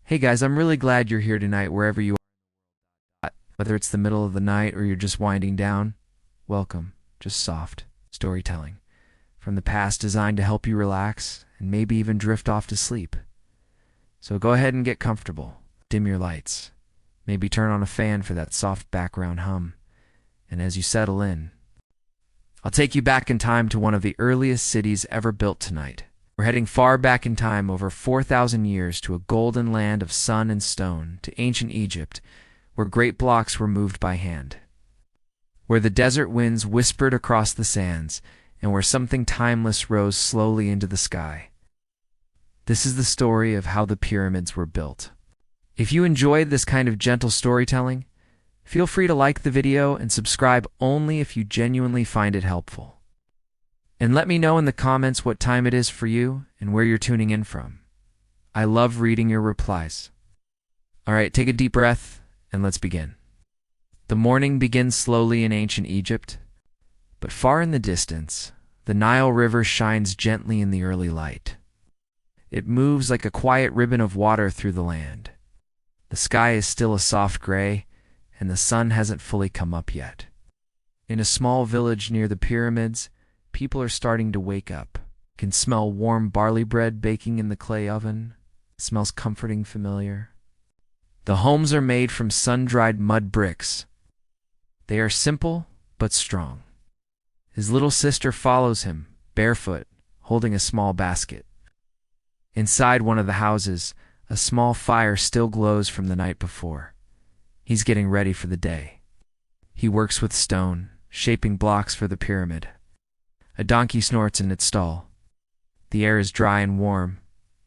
Hey guys, I'm really glad you're here tonight wherever you are. Whether it's the middle of the night or you're just winding down, welcome. Just soft storytelling from the past designed to help you relax and maybe even drift off to sleep. So go ahead and get comfortable. Dim your lights. Maybe turn on a fan for that soft background hum. And as you settle in, I'll take you back in time to one of the earliest cities ever built tonight. We're heading far back in time, over 4,000 years, to a golden land of sun and stone, to ancient Egypt, where great blocks were moved by hand, where the desert winds whispered across the sands, and where something timeless rose slowly into the sky. This is the story of how the pyramids were built. If you enjoyed this kind of gentle storytelling, feel free to like the video and subscribe only if you genuinely find it helpful. And let me know in the comments what time it is for you and where you're tuning in from. I love reading your replies. All right, take a deep breath and let's begin. The morning begins slowly in ancient Egypt, but far in the distance, the Nile River shines gently in the early light. It moves like a quiet ribbon of water through the land. The sky is still a soft gray, and the sun hasn't fully come up yet. In a small village near the pyramids, people are starting to wake up. Can smell warm barley bread baking in the clay oven. Smells comforting familiar. The homes are made from sun-dried mud bricks. They are simple but strong. His little sister follows him, barefoot, holding a small basket. Inside one of the houses, a small fire still glows from the night before. He's getting ready for the day. He works with stone, shaping blocks for the pyramid. A donkey snorts in its stall. The air is dry and warm,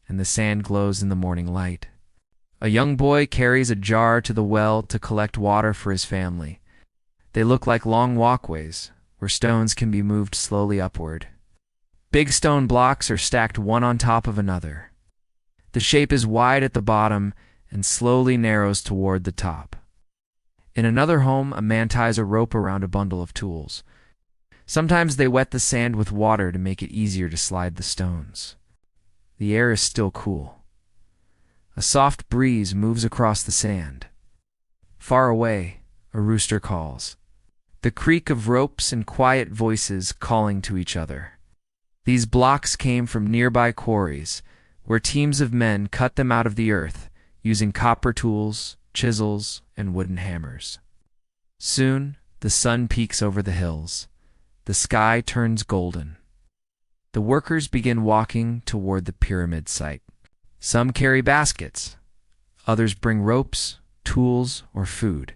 and the sand glows in the morning light. A young boy carries a jar to the well to collect water for his family. They look like long walkways, where stones can be moved slowly upward. Big stone blocks are stacked one on top of another. The shape is wide at the bottom and slowly narrows toward the top. In another home, a man ties a rope around a bundle of tools. Sometimes they wet the sand with water to make it easier to slide the stones. The air is still cool. A soft breeze moves across the sand. Far away, a rooster calls. The creak of ropes and quiet voices calling to each other. These blocks came from nearby quarries, where teams of men cut them out of the earth, using copper tools, chisels, and wooden hammers. Soon, the sun peeks over the hills. The sky turns golden. The workers begin walking toward the pyramid site. Some carry baskets. Others bring ropes, tools, or food.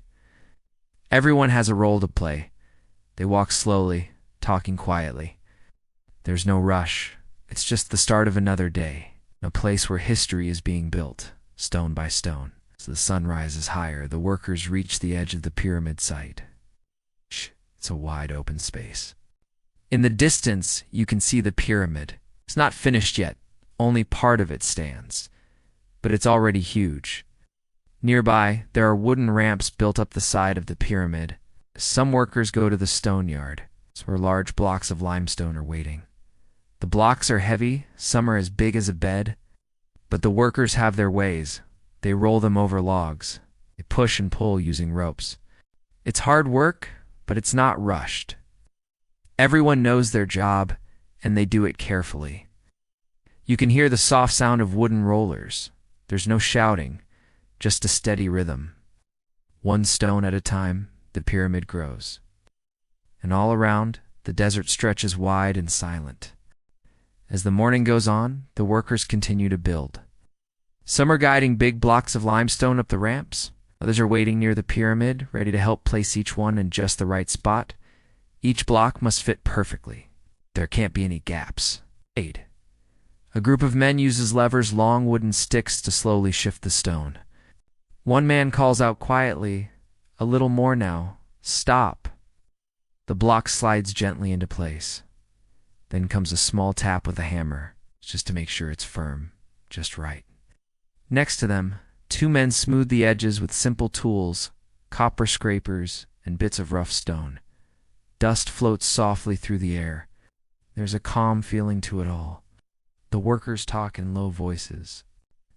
Everyone has a role to play. They walk slowly, talking quietly. There's no rush. It's just the start of another day, a place where history is being built, stone by stone. As the sun rises higher, the workers reach the edge of the pyramid site. It's a wide open space. In the distance, you can see the pyramid. It's not finished yet. Only part of it stands. But it's already huge. Nearby, there are wooden ramps built up the side of the pyramid. Some workers go to the stone yard, where large blocks of limestone are waiting. The blocks are heavy, some are as big as a bed, but the workers have their ways. They roll them over logs. They push and pull using ropes. It's hard work, but it's not rushed. Everyone knows their job, and they do it carefully. You can hear the soft sound of wooden rollers. There's no shouting, just a steady rhythm. One stone at a time, the pyramid grows. And all around, the desert stretches wide and silent. As the morning goes on, the workers continue to build. Some are guiding big blocks of limestone up the ramps. Others are waiting near the pyramid, ready to help place each one in just the right spot. Each block must fit perfectly. There can't be any gaps. 8. A group of men uses levers, long wooden sticks, to slowly shift the stone. One man calls out quietly, "A little more now. Stop." The block slides gently into place. Then comes a small tap with a hammer, just to make sure it's firm, just right. Next to them, two men smooth the edges with simple tools, copper scrapers, and bits of rough stone. Dust floats softly through the air. There's a calm feeling to it all. The workers talk in low voices.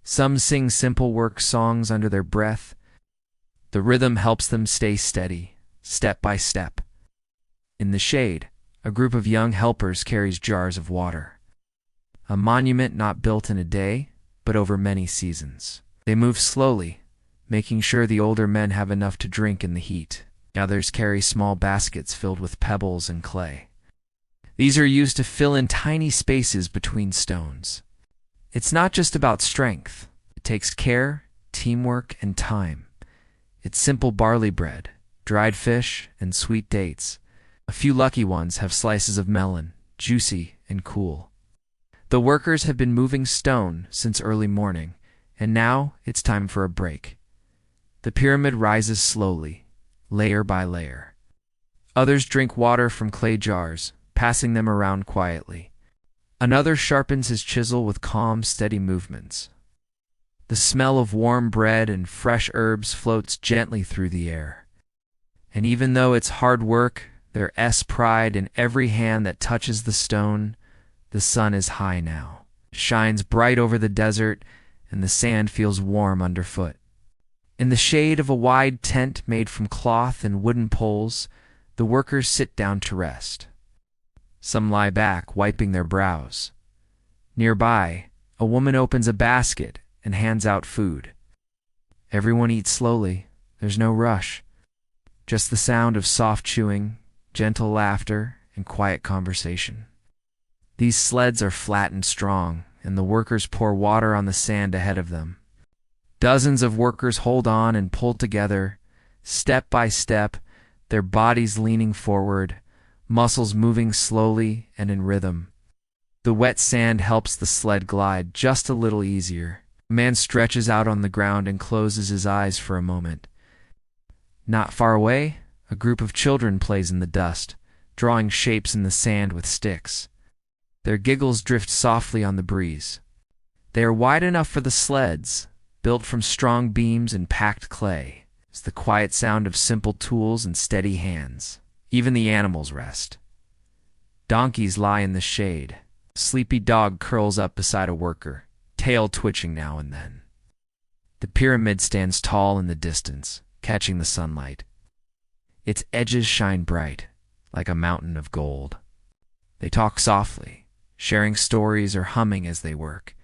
Some sing simple work songs under their breath. The rhythm helps them stay steady, step by step. In the shade, a group of young helpers carries jars of water. A monument not built in a day, but over many seasons. They move slowly, making sure the older men have enough to drink in the heat. Others carry small baskets filled with pebbles and clay. These are used to fill in tiny spaces between stones. It's not just about strength. It takes care, teamwork, and time. It's simple barley bread, dried fish, and sweet dates. A few lucky ones have slices of melon, juicy and cool. The workers have been moving stone since early morning, and now it's time for a break. The pyramid rises slowly, layer by layer. Others drink water from clay jars, passing them around quietly. Another sharpens his chisel with calm, steady movements. The smell of warm bread and fresh herbs floats gently through the air. And even though it's hard work, there's pride in every hand that touches the stone. The sun is high now, shines bright over the desert, and the sand feels warm underfoot. In the shade of a wide tent made from cloth and wooden poles, the workers sit down to rest. Some lie back, wiping their brows. Nearby, a woman opens a basket and hands out food. Everyone eats slowly. There's no rush. Just the sound of soft chewing, gentle laughter, and quiet conversation. These sleds are flat and strong, and the workers pour water on the sand ahead of them. Dozens of workers hold on and pull together, step by step, their bodies leaning forward, muscles moving slowly and in rhythm. The wet sand helps the sled glide just a little easier. A man stretches out on the ground and closes his eyes for a moment. Not far away, a group of children plays in the dust, drawing shapes in the sand with sticks. Their giggles drift softly on the breeze. They are wide enough for the sleds, built from strong beams and packed clay. It's the quiet sound of simple tools and steady hands. Even the animals rest. Donkeys lie in the shade. A sleepy dog curls up beside a worker, tail twitching now and then. The pyramid stands tall in the distance, catching the sunlight. Its edges shine bright, like a mountain of gold. They talk softly, sharing stories or humming as they work.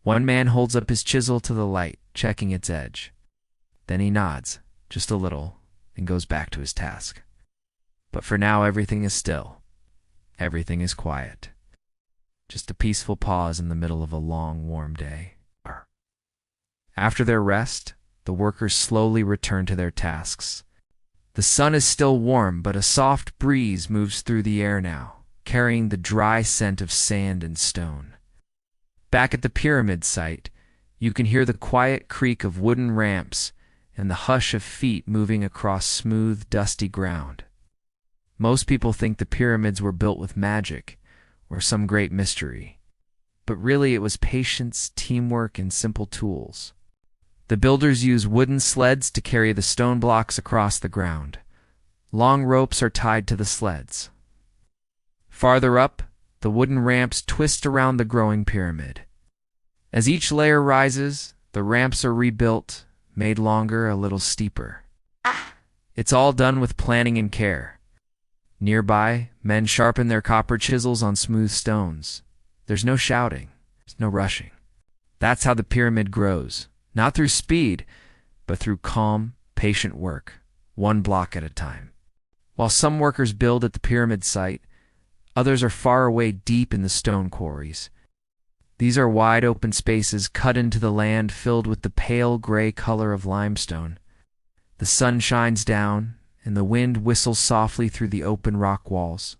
One man holds up his chisel to the light, checking its edge. Then he nods, just a little, and goes back to his task. But for now, everything is still. Everything is quiet. Just a peaceful pause in the middle of a long, warm day. After their rest, the workers slowly return to their tasks. The sun is still warm, but a soft breeze moves through the air now, carrying the dry scent of sand and stone. Back at the pyramid site, you can hear the quiet creak of wooden ramps and the hush of feet moving across smooth, dusty ground. Most people think the pyramids were built with magic or some great mystery, but really it was patience, teamwork, and simple tools. The builders use wooden sleds to carry the stone blocks across the ground. Long ropes are tied to the sleds. Farther up, the wooden ramps twist around the growing pyramid. As each layer rises, the ramps are rebuilt, made longer, a little steeper. It's all done with planning and care. Nearby, men sharpen their copper chisels on smooth stones. There's no shouting, there's no rushing. That's how the pyramid grows, not through speed, but through calm, patient work, one block at a time. While some workers build at the pyramid site, others are far away deep in the stone quarries. These are wide open spaces cut into the land filled with the pale gray color of limestone. The sun shines down, and the wind whistles softly through the open rock walls.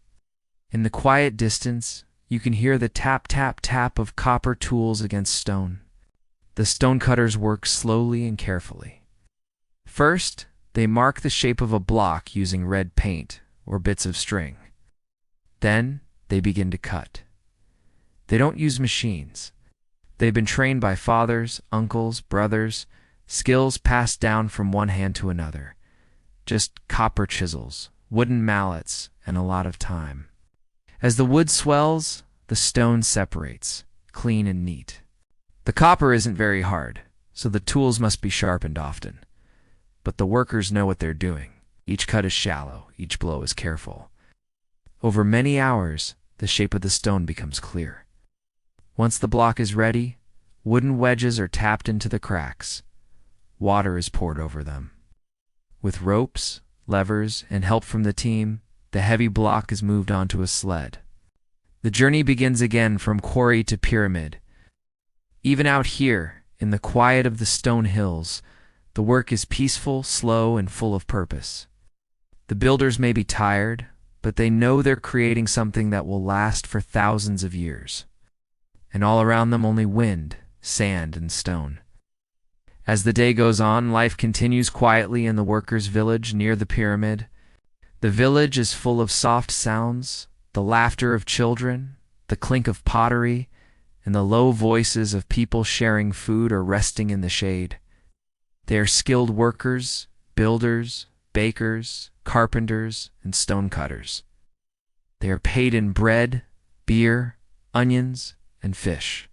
In the quiet distance, you can hear the tap, tap, tap of copper tools against stone. The stonecutters work slowly and carefully. First, they mark the shape of a block using red paint or bits of string. Then, they begin to cut. They don't use machines. They've been trained by fathers, uncles, brothers, skills passed down from one hand to another. Just copper chisels, wooden mallets, and a lot of time. As the wood swells, the stone separates, clean and neat. The copper isn't very hard, so the tools must be sharpened often. But the workers know what they're doing. Each cut is shallow, each blow is careful. Over many hours, the shape of the stone becomes clear. Once the block is ready, wooden wedges are tapped into the cracks. Water is poured over them. With ropes, levers, and help from the team, the heavy block is moved onto a sled. The journey begins again from quarry to pyramid. Even out here, in the quiet of the stone hills, the work is peaceful, slow, and full of purpose. The builders may be tired, but they know they're creating something that will last for thousands of years. And all around them only wind, sand, and stone. As the day goes on, life continues quietly in the workers' village near the pyramid. The village is full of soft sounds, the laughter of children, the clink of pottery, and the low voices of people sharing food or resting in the shade. They are skilled workers, builders, bakers, carpenters, and stonecutters. They are paid in bread, beer, onions, and fish.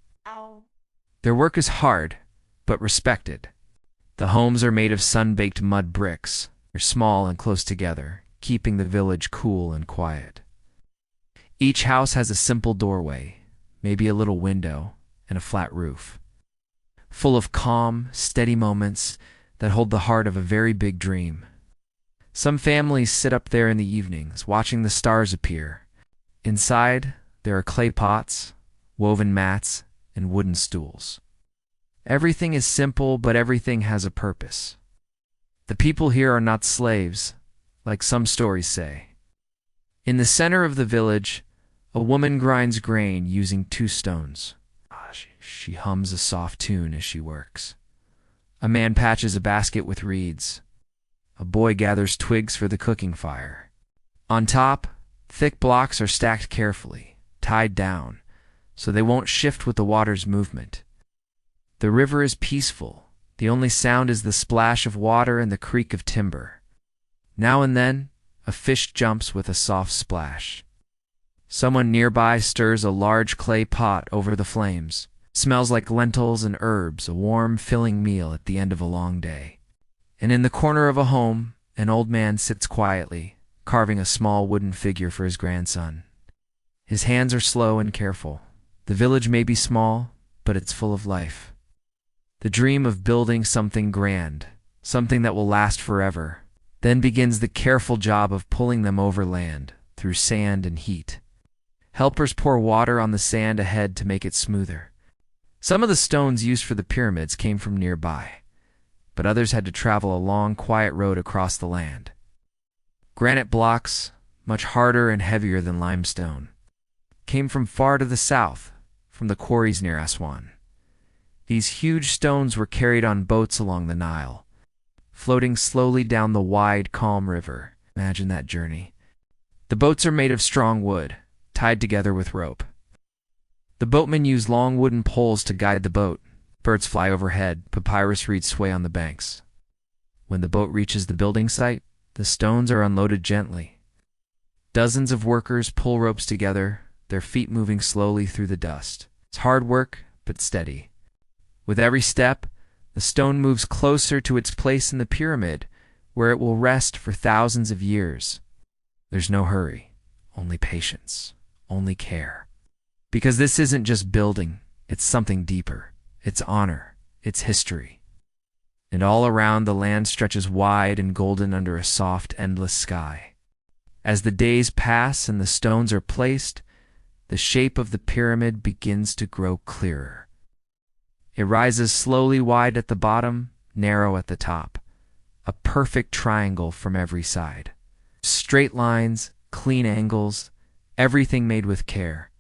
Their work is hard, but respected. The homes are made of sun-baked mud bricks. They're small and close together, keeping the village cool and quiet. Each house has a simple doorway, maybe a little window, and a flat roof, full of calm, steady moments that hold the heart of a very big dream. Some families sit up there in the evenings, watching the stars appear. Inside, there are clay pots, woven mats, and wooden stools. Everything is simple, but everything has a purpose. The people here are not slaves, like some stories say. In the center of the village, a woman grinds grain using 2 stones. She hums a soft tune as she works. A man patches a basket with reeds. A boy gathers twigs for the cooking fire. On top, thick blocks are stacked carefully, tied down, so they won't shift with the water's movement. The river is peaceful. The only sound is the splash of water and the creak of timber. Now and then, a fish jumps with a soft splash. Someone nearby stirs a large clay pot over the flames. It smells like lentils and herbs, a warm, filling meal at the end of a long day. And in the corner of a home, an old man sits quietly, carving a small wooden figure for his grandson. His hands are slow and careful. The village may be small, but it's full of life. The dream of building something grand, something that will last forever. Then begins the careful job of pulling them over land, through sand and heat. Helpers pour water on the sand ahead to make it smoother. Some of the stones used for the pyramids came from nearby, but others had to travel a long, quiet road across the land. Granite blocks, much harder and heavier than limestone, came from far to the south, from the quarries near Aswan. These huge stones were carried on boats along the Nile, floating slowly down the wide, calm river. Imagine that journey. The boats are made of strong wood, tied together with rope. The boatmen use long wooden poles to guide the boat. Birds fly overhead, papyrus reeds sway on the banks. When the boat reaches the building site, the stones are unloaded gently. Dozens of workers pull ropes together, their feet moving slowly through the dust. It's hard work, but steady. With every step, the stone moves closer to its place in the pyramid, where it will rest for thousands of years. There's no hurry, only patience, only care. Because this isn't just building, it's something deeper. It's honor, it's history. And all around, the land stretches wide and golden under a soft, endless sky. As the days pass and the stones are placed, the shape of the pyramid begins to grow clearer. It rises slowly wide at the bottom, narrow at the top, a perfect triangle from every side. Straight lines, clean angles, everything made with care.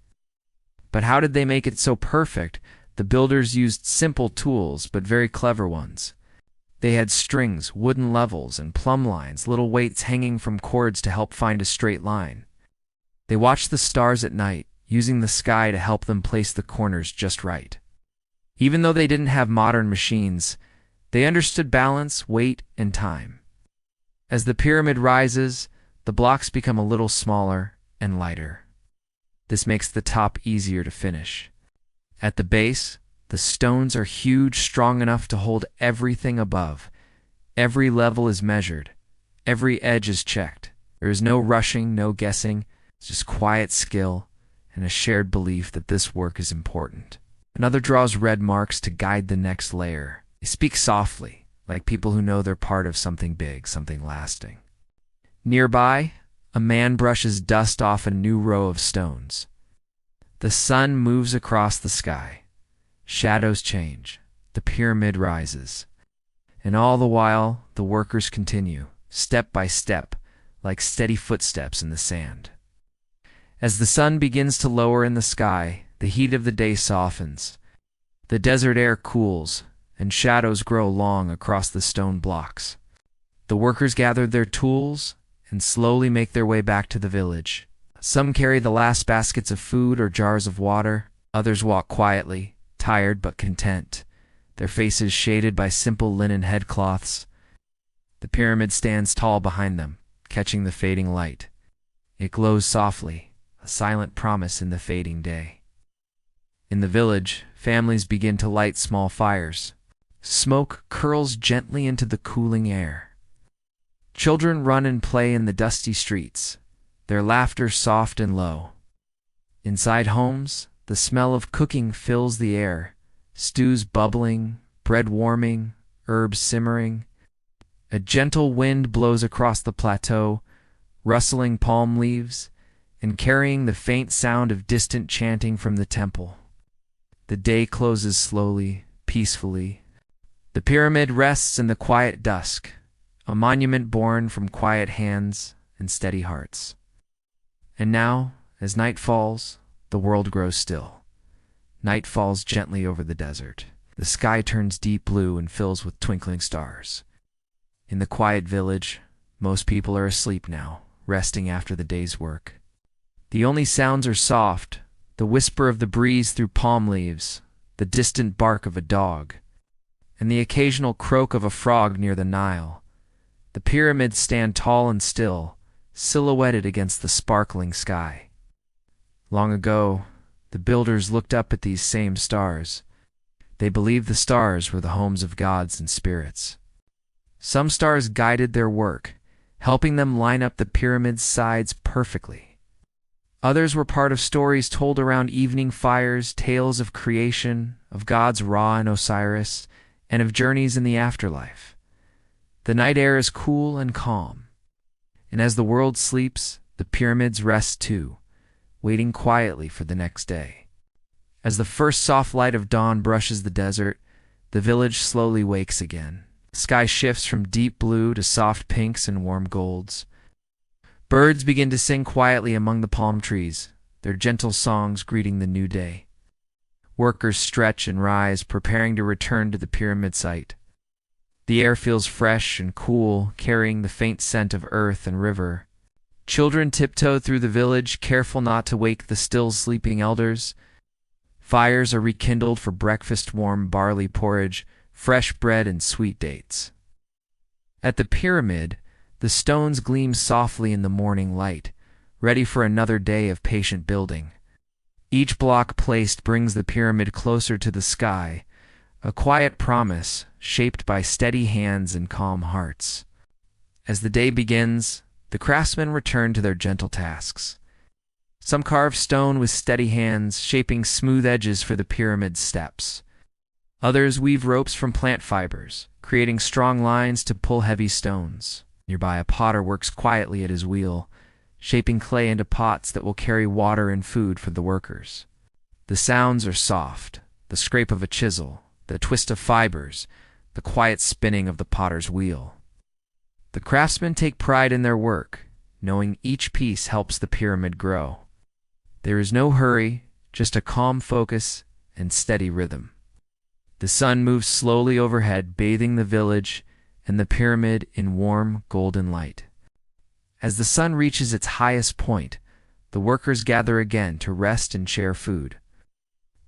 But how did they make it so perfect? The builders used simple tools, but very clever ones. They had strings, wooden levels, and plumb lines, little weights hanging from cords to help find a straight line. They watched the stars at night, using the sky to help them place the corners just right. Even though they didn't have modern machines, they understood balance, weight, and time. As the pyramid rises, the blocks become a little smaller and lighter. This makes the top easier to finish. At the base, The stones are huge, strong enough to hold everything above. Every level is measured. Every edge is checked. There is no rushing, no guessing. It's just quiet skill and a shared belief that this work is important. Another draws red marks to guide the next layer. They speak softly, like people who know they're part of something big, something lasting. Nearby, a man brushes dust off a new row of stones. The sun moves across the sky. Shadows change. The pyramid rises. And all the while, the workers continue, step by step, like steady footsteps in the sand. As the sun begins to lower in the sky, the heat of the day softens. The desert air cools, and shadows grow long across the stone blocks. The workers gather their tools and slowly make their way back to the village. Some carry the last baskets of food or jars of water. Others walk quietly, tired but content, their faces shaded by simple linen headcloths. The pyramid stands tall behind them, catching the fading light. It glows softly, a silent promise in the fading day. In the village, families begin to light small fires. Smoke curls gently into the cooling air. Children run and play in the dusty streets, their laughter soft and low. Inside homes, the smell of cooking fills the air, stews bubbling, bread warming, herbs simmering. A gentle wind blows across the plateau, rustling palm leaves and carrying the faint sound of distant chanting from the temple. The day closes slowly, peacefully. The pyramid rests in the quiet dusk, a monument born from quiet hands and steady hearts. And now, as night falls, the world grows still. Night falls gently over the desert. The sky turns deep blue and fills with twinkling stars. In the quiet village, most people are asleep now, resting after the day's work. The only sounds are soft, the whisper of the breeze through palm leaves, the distant bark of a dog, and the occasional croak of a frog near the Nile. The pyramids stand tall and still, silhouetted against the sparkling sky. Long ago, the builders looked up at these same stars. They believed the stars were the homes of gods and spirits. Some stars guided their work, helping them line up the pyramid's sides perfectly. Others were part of stories told around evening fires, tales of creation, of gods Ra and Osiris, and of journeys in the afterlife. The night air is cool and calm, and as the world sleeps, the pyramids rest too, waiting quietly for the next day. As the first soft light of dawn brushes the desert, the village slowly wakes again. The sky shifts from deep blue to soft pinks and warm golds. Birds begin to sing quietly among the palm trees, their gentle songs greeting the new day. Workers stretch and rise, preparing to return to the pyramid site. The air feels fresh and cool, carrying the faint scent of earth and river. Children tiptoe through the village, careful not to wake the still sleeping elders. Fires are rekindled for breakfast, warm barley porridge, fresh bread, and sweet dates. At the pyramid, the stones gleam softly in the morning light, ready for another day of patient building. Each block placed brings the pyramid closer to the sky, a quiet promise shaped by steady hands and calm hearts. As the day begins, the craftsmen return to their gentle tasks. Some carve stone with steady hands, shaping smooth edges for the pyramid's steps. Others weave ropes from plant fibers, creating strong lines to pull heavy stones. Nearby, a potter works quietly at his wheel, shaping clay into pots that will carry water and food for the workers. The sounds are soft, the scrape of a chisel, the twist of fibers, the quiet spinning of the potter's wheel. The craftsmen take pride in their work, knowing each piece helps the pyramid grow. There is no hurry, just a calm focus and steady rhythm. The sun moves slowly overhead, bathing the village and the pyramid in warm, golden light. As the sun reaches its highest point, the workers gather again to rest and share food.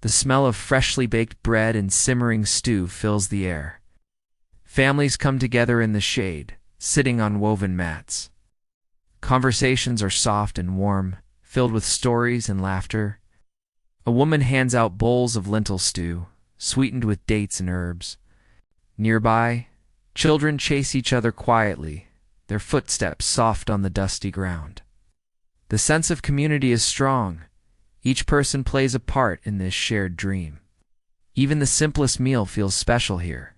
The smell of freshly baked bread and simmering stew fills the air. Families come together in the shade, sitting on woven mats. Conversations are soft and warm, filled with stories and laughter. A woman hands out bowls of lentil stew, sweetened with dates and herbs. Nearby, children chase each other quietly, their footsteps soft on the dusty ground. The sense of community is strong. Each person plays a part in this shared dream. Even the simplest meal feels special here.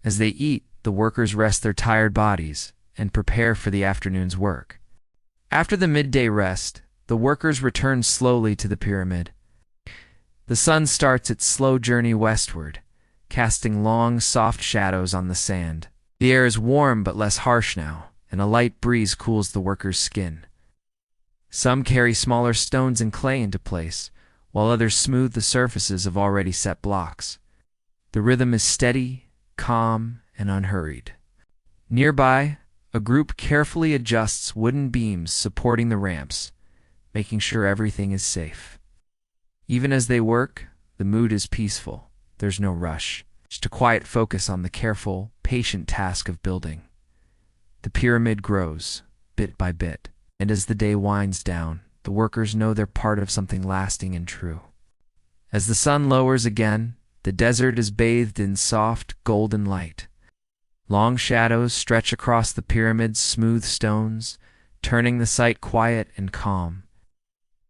As they eat, the workers rest their tired bodies and prepare for the afternoon's work. After the midday rest, the workers return slowly to the pyramid. The sun starts its slow journey westward, casting long, soft shadows on the sand. The air is warm but less harsh now, and a light breeze cools the workers' skin. Some carry smaller stones and clay into place, while others smooth the surfaces of already set blocks. The rhythm is steady, calm, and unhurried. Nearby, a group carefully adjusts wooden beams supporting the ramps, making sure everything is safe. Even as they work, the mood is peaceful. There's no rush, just a quiet focus on the careful, patient task of building. The pyramid grows, bit by bit, and as the day winds down, the workers know they're part of something lasting and true. As the sun lowers again, the desert is bathed in soft, golden light. Long shadows stretch across the pyramid's smooth stones, turning the sight quiet and calm.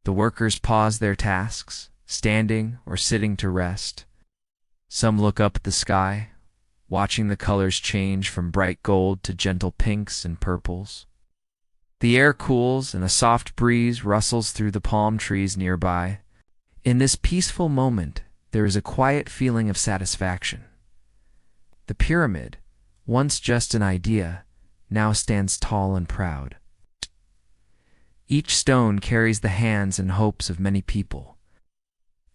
The workers pause their tasks, standing or sitting to rest. Some look up at the sky, watching the colors change from bright gold to gentle pinks and purples. The air cools and a soft breeze rustles through the palm trees nearby. In this peaceful moment, there is a quiet feeling of satisfaction. The pyramid, once just an idea, now stands tall and proud. Each stone carries the hands and hopes of many people.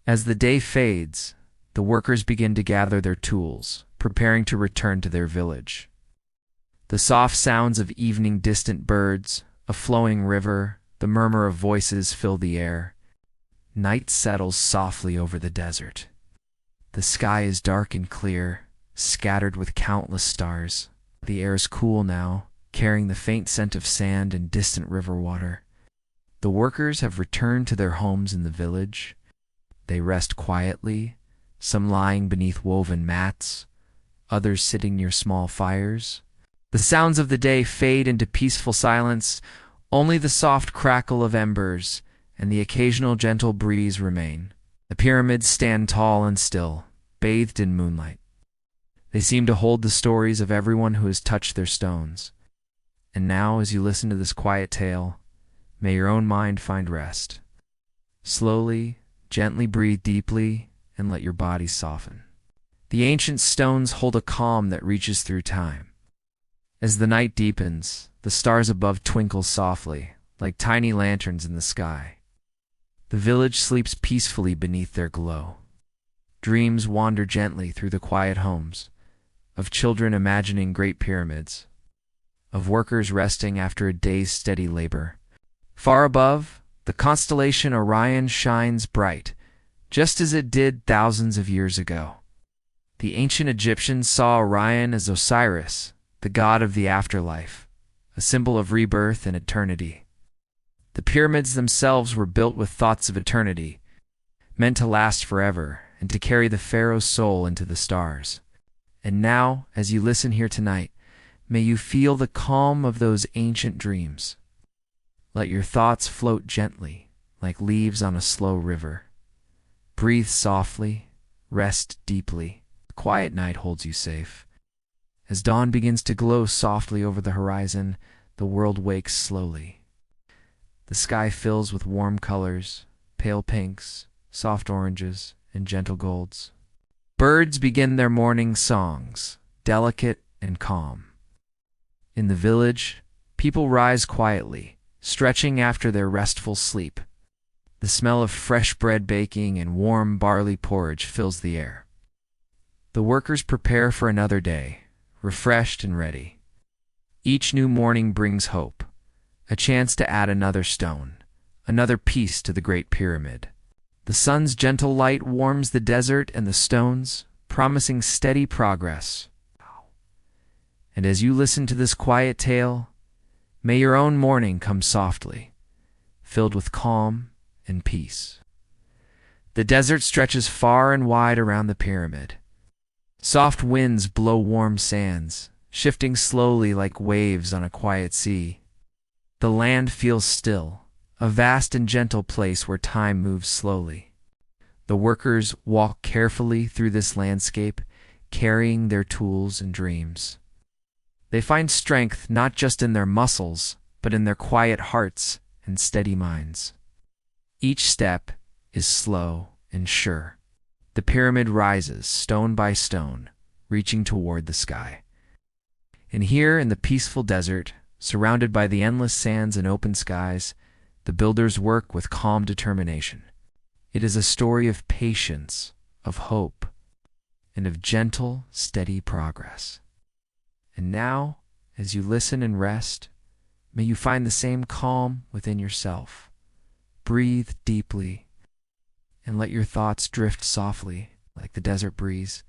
As the day fades, the workers begin to gather their tools, preparing to return to their village. The soft sounds of evening distant birds, a flowing river, the murmur of voices fill the air. Night settles softly over the desert. The sky is dark and clear, scattered with countless stars. The air is cool now, carrying the faint scent of sand and distant river water. The workers have returned to their homes in the village. They rest quietly, some lying beneath woven mats, others sitting near small fires. The sounds of the day fade into peaceful silence. Only the soft crackle of embers and the occasional gentle breeze remain. The pyramids stand tall and still, bathed in moonlight. They seem to hold the stories of everyone who has touched their stones. And now, as you listen to this quiet tale, may your own mind find rest. Slowly, gently breathe deeply, and let your body soften. The ancient stones hold a calm that reaches through time. As the night deepens, the stars above twinkle softly, like tiny lanterns in the sky. The village sleeps peacefully beneath their glow. Dreams wander gently through the quiet homes, of children imagining great pyramids, of workers resting after a day's steady labor. Far above, the constellation Orion shines bright, just as it did thousands of years ago. The ancient Egyptians saw Orion as Osiris, the god of the afterlife, a symbol of rebirth and eternity. The pyramids themselves were built with thoughts of eternity, meant to last forever and to carry the pharaoh's soul into the stars. And now, as you listen here tonight, may you feel the calm of those ancient dreams. Let your thoughts float gently, like leaves on a slow river. Breathe softly, rest deeply. The quiet night holds you safe. As dawn begins to glow softly over the horizon, the world wakes slowly. The sky fills with warm colors, pale pinks, soft oranges, and gentle golds. Birds begin their morning songs, delicate and calm. In the village, people rise quietly, stretching after their restful sleep. The smell of fresh bread baking and warm barley porridge fills the air. The workers prepare for another day, refreshed and ready. Each new morning brings hope, a chance to add another stone, another piece to the Great Pyramid. The sun's gentle light warms the desert and the stones, promising steady progress. And as you listen to this quiet tale, may your own morning come softly, filled with calm and peace. The desert stretches far and wide around the pyramid. Soft winds blow warm sands, shifting slowly like waves on a quiet sea. The land feels still, a vast and gentle place where time moves slowly. The workers walk carefully through this landscape, carrying their tools and dreams. They find strength not just in their muscles, but in their quiet hearts and steady minds. Each step is slow and sure. The pyramid rises stone by stone, reaching toward the sky. And here in the peaceful desert, surrounded by the endless sands and open skies, the builders work with calm determination. It is a story of patience, of hope, and of gentle, steady progress. And now, as you listen and rest, may you find the same calm within yourself. Breathe deeply and let your thoughts drift softly like the desert breeze.